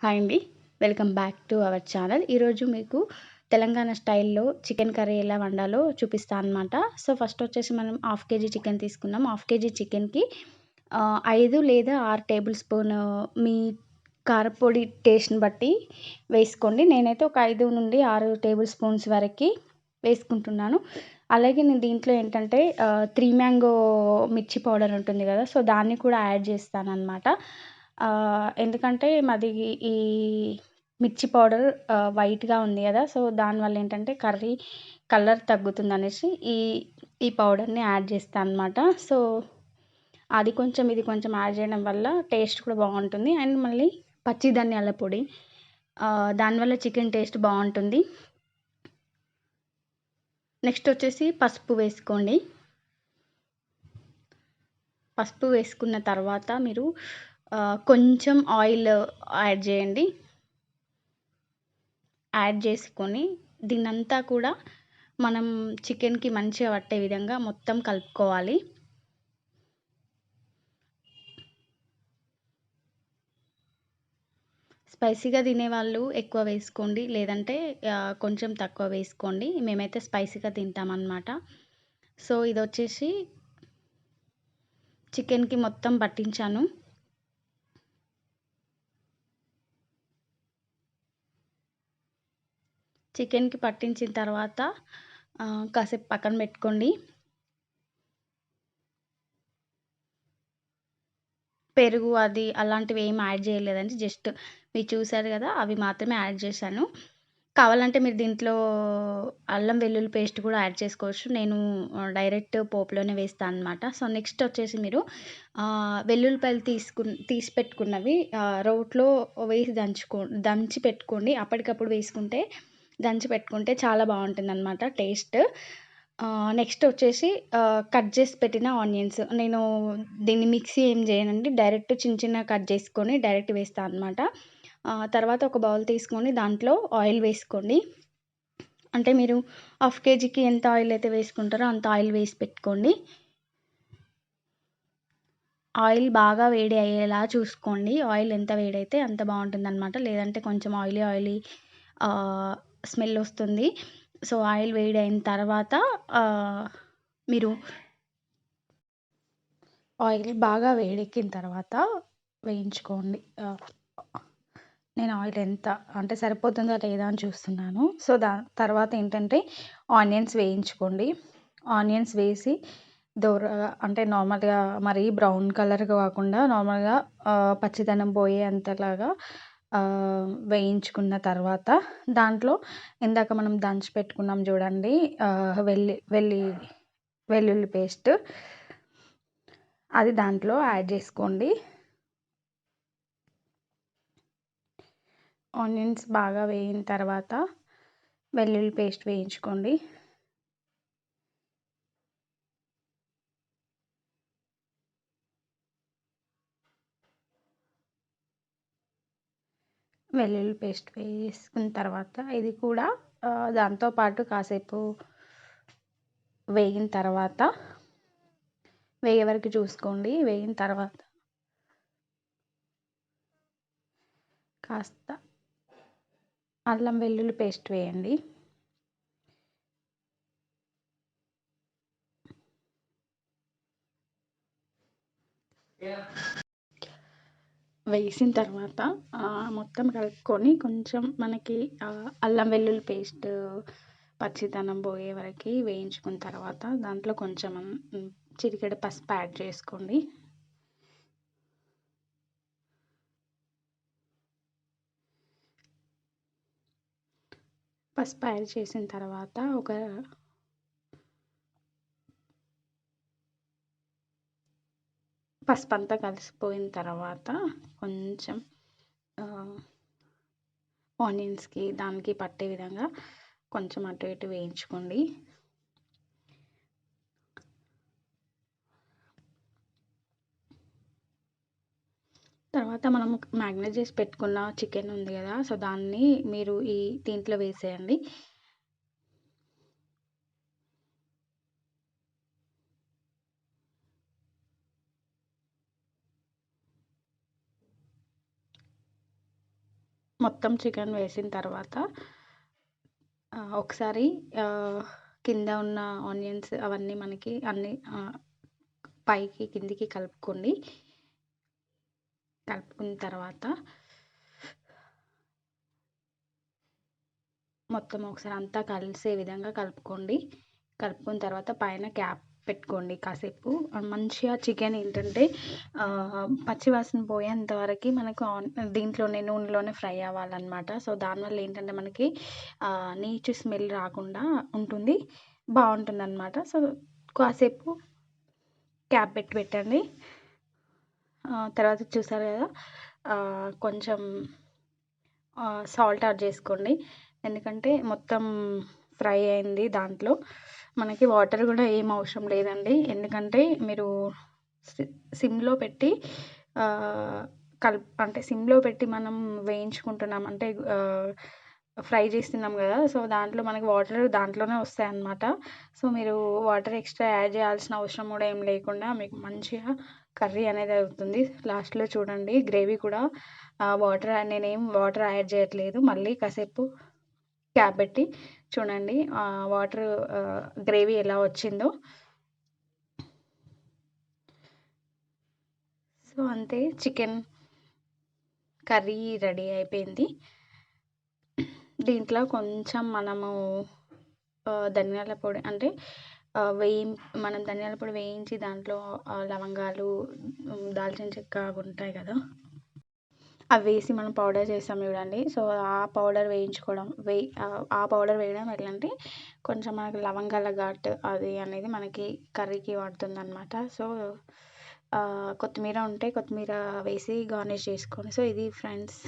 Hi అండి. Welcome back to our channel. ఈరోజు మీకు తెలంగాణ స్టైల్‌లో చికెన్ కర్రీ ఎలా వండాలో చూపిస్తా అనమాట. సో, ఫస్ట్ వచ్చేసి మనం హాఫ్ కేజీ చికెన్ తీసుకుందాం. హాఫ్ కేజీ చికెన్‌కి 5 లేదా 6 టేబుల్ స్పూన్ మీ కారపొడి టేస్ట్‌ని బట్టి వేసుకోండి. నేనైతే ఒక 5-6 టేబుల్ స్పూన్స్ వరకి వేసుకుంటున్నాను. అలాగే నేను దీంట్లో ఏంటంటే 3 మ్యాంగో మిర్చి పౌడర్ ఉంటుంది గదా! సో, దాన్ని కూడా యాడ్ చేస్తాననమాట. ఎందుకంటే మాది ఈ మిర్చి పౌడర్ వైట్‌గా ఉంది గదా! సో, దానివల్ల ఏంటంటే కర్రీ కలర్ తగ్గుతుందనేసి ఈ ఈ పౌడర్‌ని యాడ్ చేస్తా అనమాట. సో, అది కొంచెం, ఇది కొంచెం యాడ్ చేయడం వల్ల టేస్ట్ కూడా బావుంటుంది. అండ్ మళ్ళీ పచ్చి ధనియాల పొడి దానివల్ల చికెన్ టేస్ట్ బావుంటుంది. నెక్స్ట్ వచ్చేసి పసుపు వేసుకోండి. పసుపు వేసుకున్న తర్వాత మీరు కొంచెం ఆయిల్ యాడ్ చేయండి. యాడ్ చేసుకొని దీన్నంతా కూడా మనం చికెన్‌కి మంచిగా పట్టే విధంగా మొత్తం కలుపుకోవాలి. స్పైసీగా తినేవాళ్ళు ఎక్కువ వేసుకోండి. లేదంటే కొంచెం తక్కువ వేసుకోండి. మేమైతే స్పైసీగా తింటామనమాట. సో, ఇదొచ్చేసి చికెన్‌కి మొత్తం పట్టించాను. చికెన్‌కి పట్టించిన తర్వాత కాసేపు పక్కన పెట్టుకోండి. పెరుగు అది అలాంటివి ఏమి యాడ్ చేయలేదండి. జస్ట్ మీరు చూసారు గదా! అవి మాత్రమే యాడ్ చేశాను. కావాలంటే మీరు దీంట్లో అల్లం వెల్లుల్లి పేస్ట్ కూడా యాడ్ చేసుకోవచ్చు. నేను డైరెక్ట్ పోపులోనే వేస్తాననమాట. సో, నెక్స్ట్ వచ్చేసి మీరు వెల్లుల్లిపాయలు తీసి పెట్టుకున్నవి రోట్లో వేసి దంచి పెట్టుకోండి. అప్పటికప్పుడు వేసుకుంటే దంచి పెట్టుకుంటే చాలా బావుంటుందనమాట టేస్ట్. నెక్స్ట్ వచ్చేసి కట్ చేసి పెట్టిన ఆనియన్స్. నేను దీన్ని మిక్సీ ఏం చేయనండి. డైరెక్ట్ చిన్న చిన్నగా కట్ చేసుకొని డైరెక్ట్ వేస్తా అనమాట. తర్వాత ఒక బౌల్ తీసుకొని దాంట్లో ఆయిల్ వేసుకోండి. అంటే మీరు హాఫ్ కేజీకి ఎంత ఆయిల్ అయితే వేసుకుంటారో అంత ఆయిల్ వేసి పెట్టుకోండి. ఆయిల్ బాగా వేడి అయ్యేలా చూసుకోండి. ఆయిల్ ఎంత వేడైతే అంత బావుంటుందనమాట. లేదంటే కొంచెం ఆయిలీ ఆహ్, స్మెల్ వస్తుంది. సో, ఆయిల్ వేడి అయిన తర్వాత ఆహ్, మీరు ఆయిల్ బాగా వేడెక్కిన తర్వాత వేయించుకోండి. నేను ఆయిల్ ఎంత అంటే సరిపోతుందా లేదా అని చూస్తున్నాను. సో, తర్వాత ఏంటంటే ఆనియన్స్ వేయించుకోండి. ఆనియన్స్ వేసి దోరగా అంటే నార్మల్‌గా మరీ బ్రౌన్ కలర్‌గా కాకుండా నార్మల్‌గా పచ్చిదనం పోయేంతలాగా వేయించుకున్న తర్వాత దాంట్లో ఇందాక మనం దంచి పెట్టుకున్నాం చూడండి వెల్లుల్లి పేస్ట్ అది దాంట్లో యాడ్ చేసుకోండి. ఆనియన్స్ బాగా వేగిన తర్వాత వెల్లుల్లి పేస్ట్ వేయించుకోండి. వెల్లుల్లి పేస్ట్ వేసుకున్న తర్వాత ఇది కూడా దాంతో పాటు కాసేపు వేగిన తర్వాత వేగే వరకు చూసుకోండి. వేగిన తర్వాత కాస్త అల్లం వెల్లుల్లి పేస్ట్ వేయండి. వేసిన తర్వాత మొత్తం కలుపుకొని కొంచెం మనకి అల్లం వెల్లుల్లి పేస్ట్ పచ్చిదనం పోయే వరకు వేయించుకున్న తర్వాత దాంట్లో కొంచెం చిటికెడు పసుపు యాడ్ చేసుకోండి. పసుపు యాడ్ చేసిన తర్వాత పసుపంతా కలిసిపోయిన తర్వాత కొంచెం ఆనియన్స్‌కి దానికి పట్టే విధంగా కొంచెం అటు ఇటు వేయించుకోండి. తర్వాత మనం మ్యాగ్నేట్ చేసి పెట్టుకున్న చికెన్ ఉంది కదా! సో, దాన్ని మీరు దీంట్లో వేసేయండి. మొత్తం చికెన్ వేసిన తర్వాత ఒకసారి కింద ఉన్న ఆనియన్స్ అవన్నీ మనకి అన్నీ పైకి కిందికి కలుపుకోండి. కలుపుకున్న తర్వాత మొత్తం ఒకసారి అంతా కలిసే విధంగా కలుపుకోండి. కలుపుకున్న తర్వాత పైన క్యాప్ పెట్టుకోండి కాసేపు. మంచిగా చికెన్ ఏంటంటే పచ్చి వాసన పోయేంత వరకు మనకు దీంట్లోనే నూనెలోనే ఫ్రై అవ్వాలన్నమాట. సో దానివల్ల ఏంటంటే మనకి నీచు స్మెల్ రాకుండా ఉంటుంది, బాగుంటుందన్నమాట. సో కాసేపు క్యాప్ పెట్టండి. తర్వాత చూసారు కదా, కొంచెం సాల్ట్ యాడ్ చేసుకోండి. ఎందుకంటే మొత్తం ఫ్రై అయింది, దాంట్లో మనకి వాటర్ కూడా ఏం అవసరం లేదండి. ఎందుకంటే మీరు సిమ్లో పెట్టి అంటే సిమ్లో పెట్టి మనం వేయించుకుంటున్నాం అంటే ఫ్రై చేస్తున్నాం కదా. సో దాంట్లో మనకి వాటర్ దాంట్లోనే వస్తాయన్నమాట. సో మీరు వాటర్ ఎక్స్ట్రా యాడ్ చేయాల్సిన అవసరం కూడా ఏం లేకుండా మీకు మంచిగా కర్రీ అనేది అవుతుంది. లాస్ట్లో చూడండి గ్రేవీ కూడా నేనేం వాటర్ యాడ్ చేయట్లేదు. మళ్ళీ కాసేపు క్యాప్ పెట్టి చూడండి వాటర్ గ్రేవీ ఎలా వచ్చిందో. సో అంతే, చికెన్ కర్రీ రెడీ అయిపోయింది. దీంట్లో కొంచెం మనము ధనియాల పొడి అంటే మనం ధనియాల పొడి వేయించి దాంట్లో లవంగాలు, దాల్చిన చెక్క అవి ఉంటాయి కదా, అవి వేసి మనం పౌడర్ చేస్తాం చూడండి. సో ఆ పౌడర్ ఆ పౌడర్ వేయడం ఎట్లంటే కొంచెం మనకి లవంగాల ఘాటు అది అనేది మనకి కర్రీకి పడుతుందన్నమాట. సో కొత్తిమీర ఉంటే కొత్తిమీర వేసి గార్నిష్ చేసుకోండి. సో ఇది ఫ్రెండ్స్.